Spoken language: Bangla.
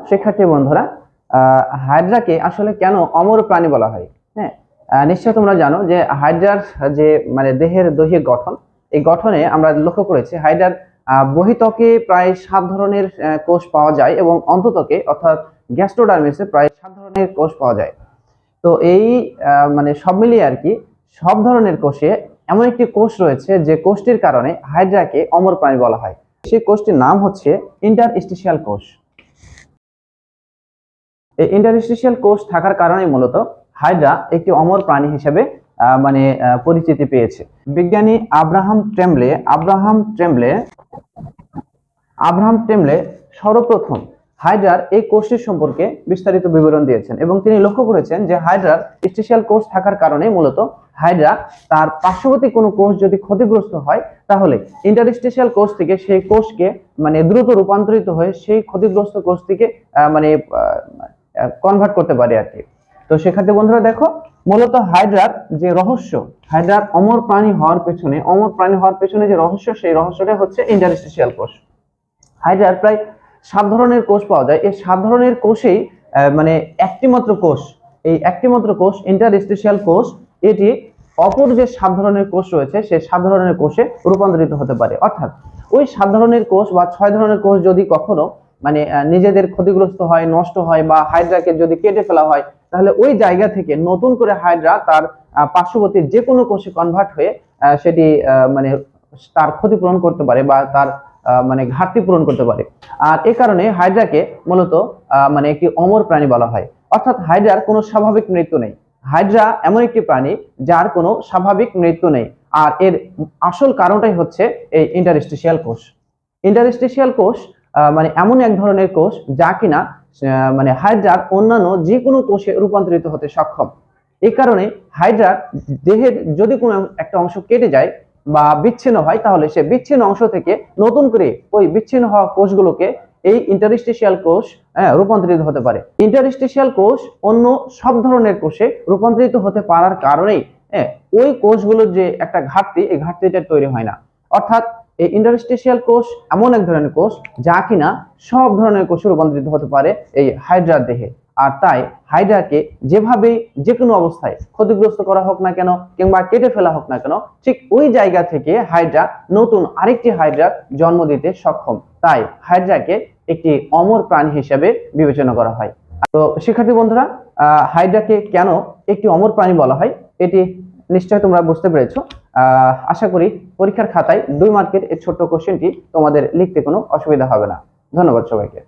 শিক্ষার্থী বন্ধুরা, হাইড্রাকে আসলে কেন অমর প্রাণী বলা হয়? হ্যাঁ, নিশ্চয় তোমরা জানো যে হাইড্রার যে দেহের দৈহিক গঠন, এই গঠনে আমরা লক্ষ্য করেছি হাইড্রার বহিত্বকে প্রায় 7 ধরনের কোষ পাওয়া যায় এবং অন্ততকে অর্থাৎ গ্যাস্ট্রোডার্মিসে প্রায় 7 ধরনের কোষ পাওয়া যায়। তো এই সব মিলিয়ে আর কি সব ধরনের কোষে এমন একটি কোষ রয়েছে যে কোষটির কারণে হাইড্রাকে অমর প্রাণী বলা হয়। সেই কোষটির নাম হচ্ছে ইন্টারস্টিশিয়াল কোষ। এই ইন্টারস্টিশিয়াল কোষ থাকার কারণে মূলত হাইড্রা একটি অমর প্রাণী হিসেবে পরিচিতি পেয়েছে। বিজ্ঞানী আব্রাহাম টেমলে সর্বপ্রথম হাইড্রার এই কোষটির সম্পর্কে বিস্তারিত বিবরণ দিয়েছেন এবং তিনি লক্ষ্য করেছেন যে হাইড্রার স্টেশিয়াল কোষ থাকার কারণে মূলত হাইড্রা তার পার্শ্ববর্তী কোনো কোষ যদি ক্ষতিগ্রস্ত হয় তাহলে ইন্টারস্টেশিয়াল কোষ থেকে সেই কোষকে দ্রুত রূপান্তরিত হয়ে সেই ক্ষতিগ্রস্ত কোষ থেকে কনভার্ট করতে পারে আর কি। তো শিক্ষার্থী বন্ধুরা দেখো, মূলত হাইড্রার যে রহস্য, হাইড্রার অমর প্রাণী হওয়ার পেছনে যে রহস্য, সেই রহস্যটা হচ্ছে ইন্টারস্টেশিয়াল কোষ। হাইড্রার প্রায় 7 ধরনের কোষ পাওয়া যায়। এই 7 ধরনের কোষেই একটি মাত্র কোষ ইন্টারস্টেশিয়াল কোষ, এটি অপর যে 7 ধরনের কোষ রয়েছে সেই 7 ধরনের কোষে রূপান্তরিত হতে পারে। অর্থাৎ ওই 7 ধরনের কোষ বা 6 ধরনের কোষ যদি কখনো নিজেদের ক্ষতিগ্রস্ত হয়, নষ্ট হয় বা হাইড্রাকে যদি কেটে ফেলা হয়, তাহলে ওই জায়গা থেকে নতুন করে হাইড্রা তার পার্শ্ববর্তী যে কোনো কোষে কনভার্ট হয়ে সেটি তার ক্ষতিপূরণ করতে পারে বা তার ঘাটতি পূরণ করতে পারে। আর এই কারণে হাইড্রাকে মূলত একটি অমর প্রাণী বলা হয়। অর্থাৎ হাইড্রার কোনো স্বাভাবিক মৃত্যু নেই। হাইড্রা এমন একটি প্রাণী যার কোনো স্বাভাবিক মৃত্যু নেই। আর এর আসল কারণটাই হচ্ছে এই ইন্টারস্টেশিয়াল কোষ। ইন্টারস্টেশিয়াল কোষ এমন এক ধরনের কোষ যা কিনা হাইড্রার অন্যান্য যে কোনো কোষে রূপান্তরিত হতে সক্ষম। এই কারণে হাইড্রার দেহের যদি কোনো একটা অংশ কেটে যায় বা বিচ্ছিন্ন হয়, তাহলে সে বিচ্ছিন্ন অংশ থেকে নতুন করে ওই বিচ্ছিন্ন হওয়া কোষগুলোকে এই ইন্টারস্টেশিয়াল কোষ রূপান্তরিত হতে পারে। ইন্টারস্টেশিয়াল কোষ অন্য সব ধরনের কোষে রূপান্তরিত হতে পারার কারণেই ওই কোষগুলোর যে একটা ঘাটতি, এই ঘাটতিটা তৈরি হয় না। অর্থাৎ এই ইন্টারস্টেশিয়াল কোষ এমন এক ধরনের কোষ যা কিনা সব ধরনের কোষে রূপান্তরিত হতে পারে এই হাইড্রার দেহে। আর তাই হাইড্রাকে যেভাবেই যে কোনো অবস্থায় ক্ষতিগ্রস্ত করা হোক না কেন কিংবা কেটে ফেলা হোক না কেন, ঠিক ওই জায়গা থেকে হাইড্রা নতুন আরেকটি হাইড্রার জন্ম দিতে সক্ষম। তাই হাইড্রাকে একটি অমর প্রাণী হিসেবে বিবেচনা করা হয়। তো শিক্ষার্থী বন্ধুরা, হাইড্রাকে কেন একটি অমর প্রাণী বলা হয় এটি নিশ্চয় তোমরা বুঝতে পেরেছো। আশা করি পরীক্ষার খাতায় 2 মার্কের এই ছোট্ট কোশ্চেনটি তোমাদের লিখতে কোনো অসুবিধা হবে না। ধন্যবাদ সবাইকে।